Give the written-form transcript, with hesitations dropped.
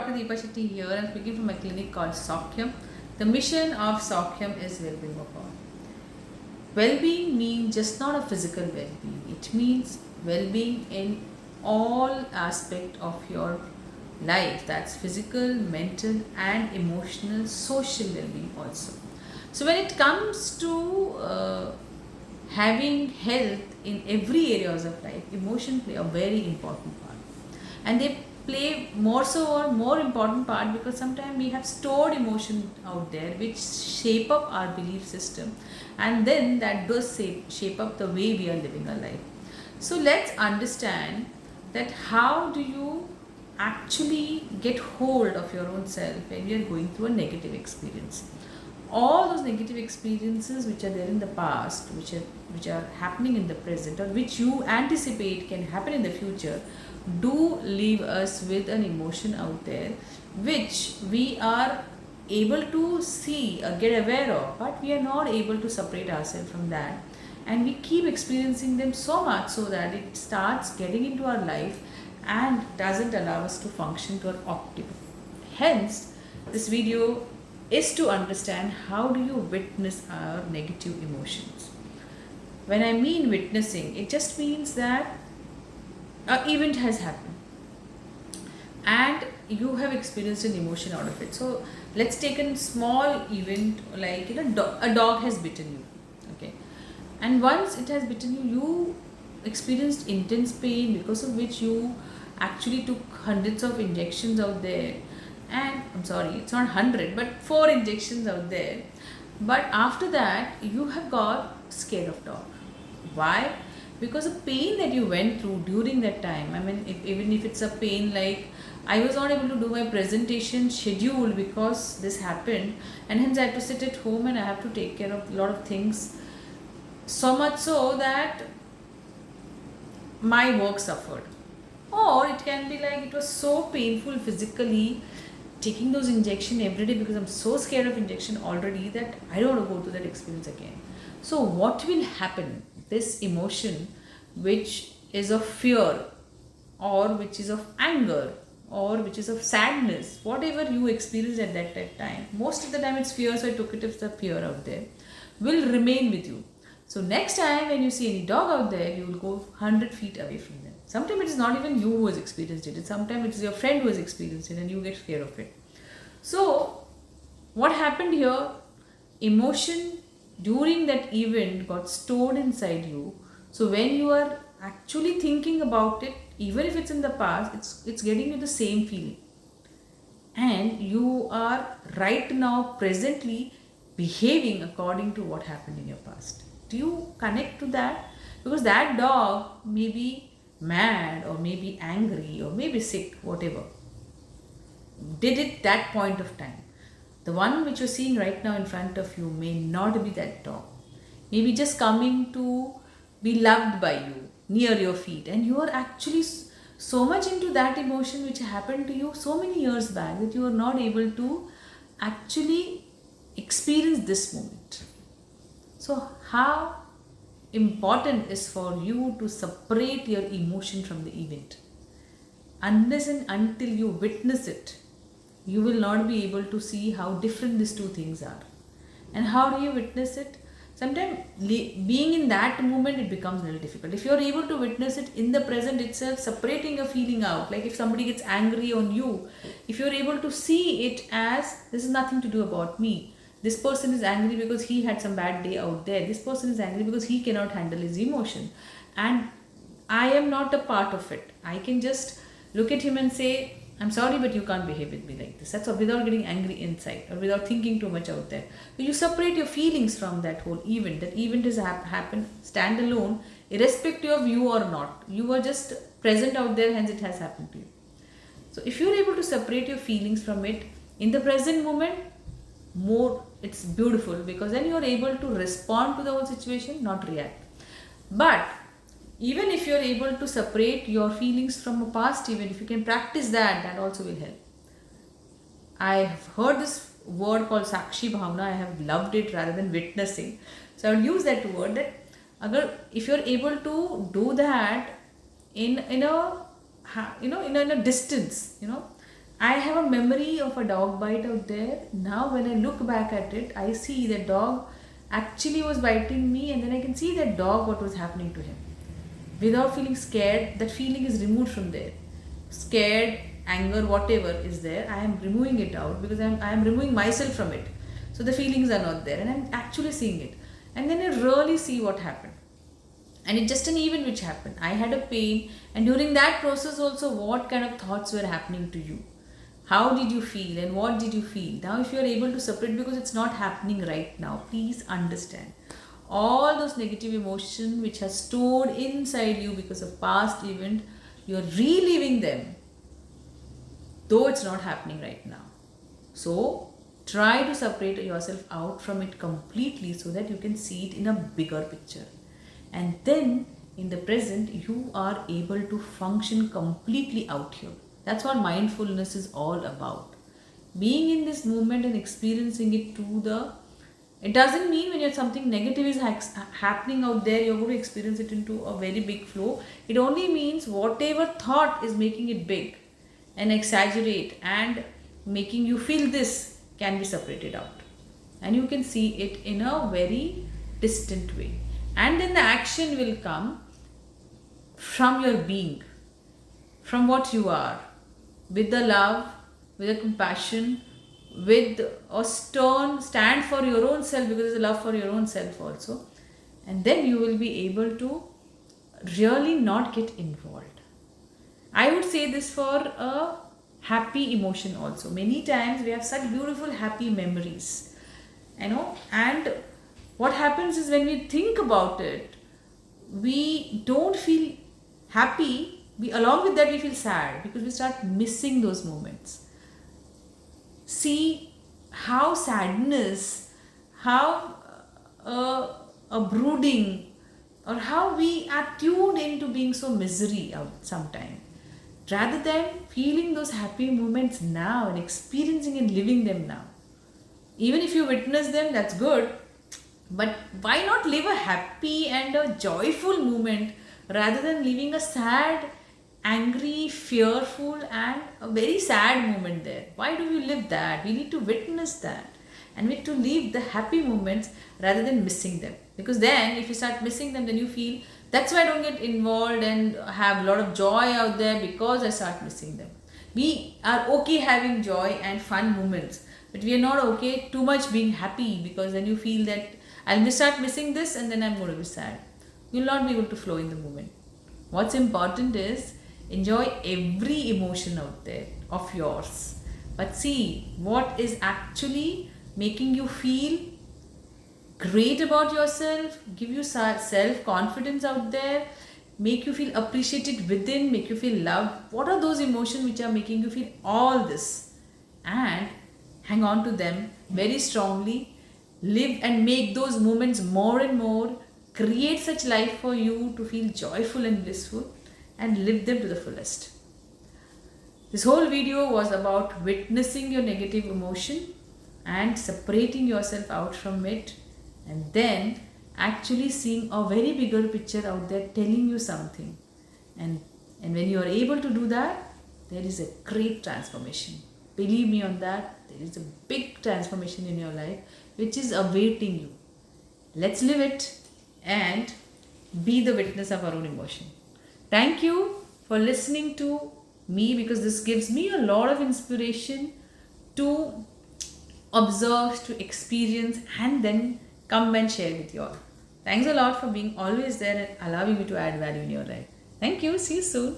Dr. Deepa Shetty here. I'm speaking from a clinic called Saukhyam. The mission of Saukhyam is well-being of all. Well-being means just not a physical well-being. It means well-being in all aspect of your life. That's physical, mental and emotional, social well-being also. So when it comes to having health in every areas of life, emotion play a very important part. And they play more so or more important part because sometimes we have stored emotion out there which shape up our belief system, and then that does shape up the way we are living our life. So let's understand that how do you actually get hold of your own self when you are going through a negative experience. All those negative experiences which are there in the past, which are happening in the present, or which you anticipate can happen in the future, do leave us with an emotion out there which we are able to see or get aware of, but we are not able to separate ourselves from that, and we keep experiencing them so much so that it starts getting into our life and doesn't allow us to function to our optimum. Hence, this video is to understand how do you witness our negative emotions. When I mean witnessing, it just means that an event has happened and you have experienced an emotion out of it. So let's take a small event like a dog has bitten you, okay, and once it has bitten you, you experienced intense pain, because of which you actually took hundreds of injections out there. And I'm sorry, it's not 100 but 4 injections out there. But after that you have got scared of dog. Why? Because the pain that you went through during that time, I mean, even if it's a pain like I was not able to do my presentation schedule because this happened, and hence I had to sit at home and I have to take care of a lot of things, so much so that my work suffered. Or it can be like it was so painful physically taking those injection every day because I'm so scared of injection already that I don't want to go through that experience again. So what will happen? This emotion which is of fear, or which is of anger, or which is of sadness, whatever you experienced at that time, most of the time it's fear, so I took it as the fear out there, will remain with you. So next time when you see any dog out there, you will go 100 feet away from them. Sometimes it is not even you who has experienced it. Sometimes it is your friend who has experienced it and you get scared of it. So what happened here? Emotion during that event got stored inside you. So when you are actually thinking about it, even if it's in the past, it's getting you the same feeling. And you are right now presently behaving according to what happened in your past. Do you connect to that? Because that dog may be mad or maybe angry or maybe sick, whatever, did it that point of time. The one which you're seeing right now in front of you may not be that dog. Maybe just coming to be loved by you near your feet, and you are actually so much into that emotion which happened to you so many years back that you are not able to actually experience this moment. So how important is for you to separate your emotion from the event. Unless and until you witness it, you will not be able to see how different these two things are. And how do you witness it? Sometimes being in that moment, it becomes a little difficult. If you are able to witness it in the present itself, separating a feeling out, like if somebody gets angry on you, if you are able to see it as this is nothing to do about me. This person is angry because he had some bad day out there. This person is angry because he cannot handle his emotion. And I am not a part of it. I can just look at him and say, I'm sorry, but you can't behave with me like this. That's all, without getting angry inside or without thinking too much out there. So you separate your feelings from that whole event. That event has happened, stand alone, irrespective of you or not. You are just present out there, hence it has happened to you. So if you're able to separate your feelings from it in the present moment, more it's beautiful, because then you're able to respond to the whole situation, not react. But even if you're able to separate your feelings from a past event, if you can practice that, that also will help. I have heard this word called Sakshi Bhavna. I have loved it rather than witnessing. So I would use that word, that if you're able to do that in a distance, I have a memory of a dog bite out there. Now, when I look back at it, I see that dog actually was biting me, and then I can see that dog what was happening to him. Without feeling scared, that feeling is removed from there. Scared, anger, whatever is there, I am removing it out because I am removing myself from it. So the feelings are not there, and I'm actually seeing it. And then I really see what happened. And it's just an event which happened. I had a pain, and during that process, also, what kind of thoughts were happening to you? How did you feel, and what did you feel? Now, if you are able to separate, because it's not happening right now, please understand all those negative emotion which has stored inside you because of past event, you're reliving them, though it's not happening right now. So try to separate yourself out from it completely so that you can see it in a bigger picture. And then in the present, you are able to function completely out here. That's what mindfulness is all about. Being in this moment and experiencing it to the, it doesn't mean when you're something negative is happening out there, you're going to experience it into a very big flow. It only means whatever thought is making it big and exaggerate and making you feel this can be separated out. And you can see it in a very distant way. And then the action will come from your being, from what you are, with the love, with the compassion, with a stern stand for your own self, because there's a love for your own self also. And then you will be able to really not get involved. I would say this for a happy emotion also. Many times we have such beautiful happy memories, and what happens is when we think about it, we don't feel happy. We, along with that, we feel sad because we start missing those moments. See how sadness, how a brooding, or how we are tuned into being so misery out sometime, rather than feeling those happy moments now and experiencing and living them now. Even if you witness them, that's good, but why not live a happy and a joyful moment rather than living a sad, angry, fearful, and a very sad moment there? Why do we live that? We need to witness that, and we need to live the happy moments rather than missing them. Because then, if you start missing them, then you feel that's why I don't get involved and have a lot of joy out there, because I start missing them. We are okay having joy and fun moments, but we are not okay too much being happy, because then you feel that I'll start missing this and then I'm going to be sad. You'll not be able to flow in the moment. What's important is enjoy every emotion out there of yours, but see what is actually making you feel great about yourself, give you self confidence out there, make you feel appreciated within, make you feel loved. What are those emotions which are making you feel all this? And hang on to them very strongly. Live and make those moments more and more. Create such life for you to feel joyful and blissful, and live them to the fullest. This whole video was about witnessing your negative emotion and separating yourself out from it, and then actually seeing a very bigger picture out there telling you something. And when you are able to do that, there is a great transformation. Believe me on that, there is a big transformation in your life which is awaiting you. Let's live it and be the witness of our own emotion. Thank you for listening to me, because this gives me a lot of inspiration to observe, to experience, and then come and share with you all. Thanks a lot for being always there and allowing me to add value in your life. Thank you. See you soon.